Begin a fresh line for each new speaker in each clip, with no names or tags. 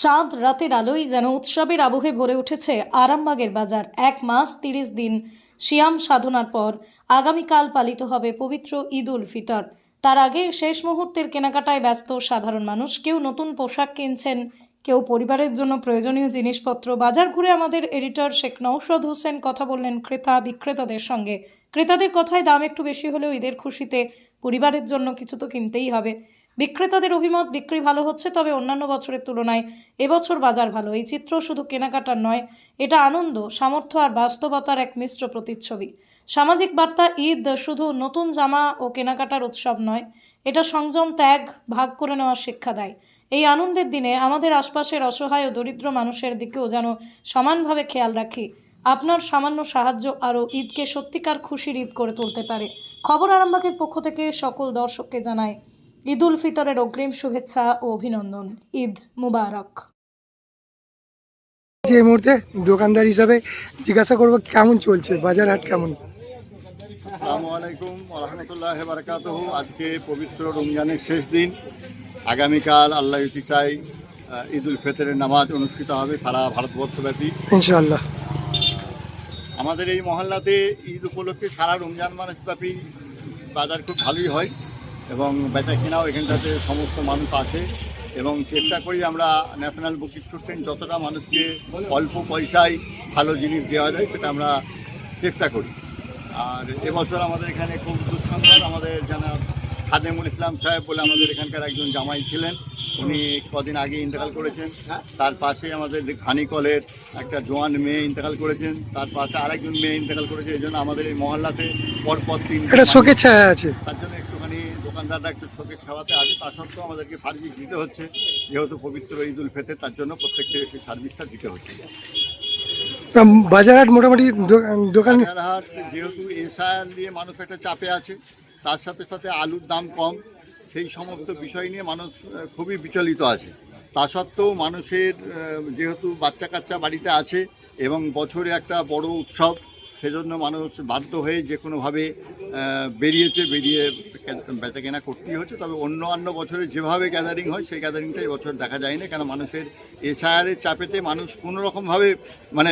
চাঁদ রাতের আলোয় যেন উৎসবের আবহে ভরে উঠেছে আরামবাগের বাজার। 1 মাস 30 দিন সিয়াম সাধনার পর আগামীকাল পালিত হবে পবিত্র ঈদ উল ফিতর। তার আগে শেষ মুহূর্তের কেনাকাটায় ব্যস্ত সাধারণ মানুষ। কেউ নতুন পোশাক কিনছেন, কেউ পরিবারের জন্য প্রয়োজনীয় জিনিসপত্র। বাজার ঘুরে আমাদের এডিটর শেখ নওশাদ হোসেন কথা বললেন ক্রেতা বিক্রেতাদের সঙ্গে। ক্রেতাদের কথায় দাম একটু বেশি হলেও ঈদের খুশিতে পরিবারের জন্য কিছু তো কিনতেই হবে। বিক্রেতাদের অভিমত, বিক্রি ভালো হচ্ছে, তবে অন্যান্য বছরের তুলনায় এবছর বাজার ভালো। এই চিত্র শুধু কেনাকাটার নয়, এটা আনন্দ, সামর্থ্য আর বাস্তবতার এক মিশ্র প্রতিচ্ছবি। সামাজিক বার্তা। ঈদ শুধু নতুন জামা ও কেনাকাটার উৎসব নয়, এটা সংযম, ত্যাগ, ভাগ করে নেওয়ার শিক্ষা দেয়। এই আনন্দের দিনে আমাদের আশপাশের অসহায় ও দরিদ্র মানুষের দিকেও যেন সমানভাবে খেয়াল রাখি। আপনার সামান্য সাহায্য আরও ঈদকে সত্যিকার খুশির ঈদ করে তুলতে পারে। খবর আরামবাগের পক্ষ থেকে সকল দর্শককে জানায় ঈদ উল ফিতরের অগ্রিম শুভেচ্ছা ও অভিনন্দন। ঈদ মুবারক।
এই মুহূর্তে দোকানদার হিসাবে জিজ্ঞাসা করব কেমন চলছে বাজার হাট, কেমন?
আসসালামু আলাইকুম ওয়া রাহমাতুল্লাহি ওয়া বারাকাতুহু। আজকে পবিত্র রমজানের শেষ দিন। আগামীকাল আল্লাহ যদি চাই ঈদ উল ফিতরের নামাজ অনুষ্ঠিত হবে সারা ভারতবর্ষব্যাপী
ইনশাআল্লাহ।
আমাদের এই মহল্লাতে ঈদ উপলক্ষে সারা রমজান মাসব্যাপী বাজার খুব ভালোই হয় এবং বেচা কেনাও এখানটাতে সমস্ত মানুষ আসে এবং চেষ্টা করি আমরা ন্যাশনাল বুক স্টুডেন্ট যতটা মানুষকে অল্প পয়সায় ভালো জিনিস দেওয়া যায় সেটা আমরা চেষ্টা করি। আর এবছর আমাদের এখানে খুব দুঃসংবাদ, আমাদের জানা খাদেমুল ইসলাম সাহেব বলে আমাদের এখানকার একজন জামাই ছিলেন, উনি কদিন আগে ইন্তেকাল করেছেন। তার পাশে আমাদের খানিকলের একটা জোয়ান মেয়ে ইন্তেকাল করেছেন, তার পাশে আরেকজন মেয়ে ইন্তেকাল করেছে। এই জন্য আমাদের এই মহল্লাতে পরপর 3
শোকের ছায়া আছে।
তার জন্য একটুখানি দোকানদাররা একটু শোকের ছাওয়াতে আছে। তা সত্ত্বেও আমাদেরকে সার্ভিস দিতে হচ্ছে, যেহেতু পবিত্র ঈদ উল ফিতর, তার জন্য প্রত্যেককে একটি সার্ভিসটা দিতে হচ্ছে।
বাজার হাট মোটামুটি দোকান
হাট যেহেতু এসআইআর নিয়ে মানুষ একটা চাপে আছে, তার সাথে সাথে আলুর দাম কম, সেই সমস্ত বিষয় নিয়ে মানুষ খুবই বিচলিত আছে। তা সত্ত্বেও মানুষের যেহেতু বাচ্চা কাচ্চা বাড়িতে আছে এবং বছরে একটা বড় উৎসব, সেজন্য মানুষ বাধ্য হয়ে যে কোনোভাবে বেরিয়ে বেচা কেনা করতেই হচ্ছে। তবে অন্য বছরে যেভাবে গ্যাদারিং হয় সেই গ্যাদারিংটা এবছর দেখা যায় না, কেন মানুষের এসআইআরের চাপেতে মানুষ কোনোরকমভাবে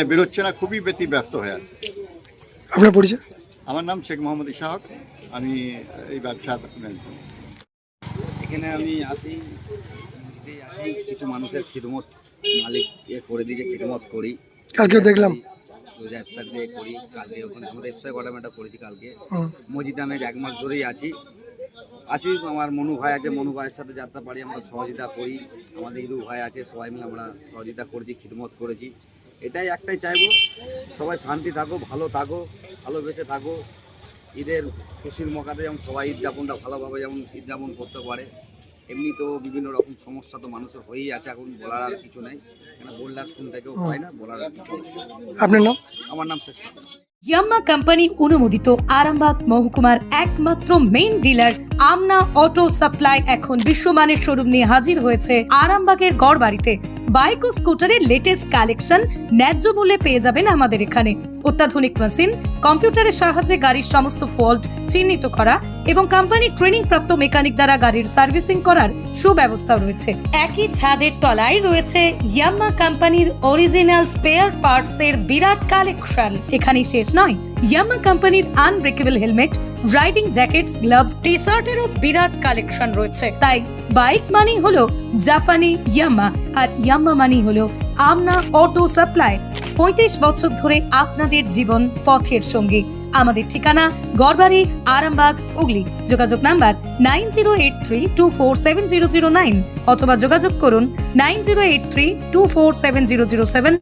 বেরোচ্ছে না, খুবই ব্যস্ত হয়ে আছে।
আপনার পরিচয়?
আমার নাম শেখ মোহাম্মদ ইশাক, আমি এই ব্যবসা।
এখানে আমি আসি কিছু মানুষের খিদমত মালিক করে দিয়েছে, খিদমত করি।
কালকে দেখলাম
রোজা ইফতার দিয়ে করি। কালকে ওখানে আমরা ইফতার কর্মটা করেছি। কালকে মসজিদে আমি 1 মাস ধরেই আসি। আমার মনু ভাই আছে, মনু ভাইয়ের সাথে যাত্রা পারি, আমরা সহযোগিতা করি। আমাদের ইদু ভাই আছে, সবাই মিলে আমরা সহযোগিতা করেছি, খিদমত করেছি। এটাই একটাই চাইবো, সবাই শান্তি থাকো, ভালো থাকো, ভালোবেসে থাকো। ঈদের খুশির মকাতে যেমন সবাই ঈদ যাপনটা ভালোভাবে যেমন ঈদ যাপন করতে পারে, এমনি তো বিভিন্ন রকম সমস্যা তো মানুষের হয়েই আছে। এখন বলার আর কিছু নেই, কেন বললে আর শুনতে কেউ হয় না, বলার আর কিছু নেই।
আপনার নাম?
আমার নাম শেখ সাহেব।
ইয়াম্মা কোম্পানি অনুমোদিত আরামবাগ মহকুমার একমাত্র মেইন ডিলার আমনা অটো সাপ্লাই এখন বিশ্বমানের শোরুম নিয়ে হাজির হয়েছে আরামবাগের গড়বাড়িতে। বাইক ও স্কুটারের লেটেস্ট কালেকশন ন্যায্য মূল্যে পেয়ে যাবেন আমাদের এখানে। অত্যাধুনিক মেশিন, কম্পিউটারের সাহায্যে গাড়ির সমস্ত ফল্ট চিহ্নিত করা এবং কোম্পানির ট্রেনিং প্রাপ্ত মেকানিক দ্বারা গাড়ির সার্ভিসিং করার সুব্যবস্থা রয়েছে। একই ছাদের তলায় রয়েছে ইয়াম্মা কোম্পানির অরিজিনাল স্পেয়ার পার্টস এর বিরাট কালেকশন। এখানেই শেষ নয়, ইয়াম্মা কোম্পানির unbreakable helmet, riding jackets, gloves, T শার্টেরও বিরাট কালেকশন রয়েছে। তাই বাইক মানি হলো জাপানি ইয়াম্মা, আর ইয়াম্মা মানি হলো আমনা অটো সাপ্লাই। 35 বছর ধরে আপনাদের জীবন পথের সঙ্গী। আমাদের ঠিকানা গড়বাড়ি, আরামবাগ, হুগলি। যোগাযোগ নাম্বার 9083247009 অথবা যোগাযোগ করুন 9083247007।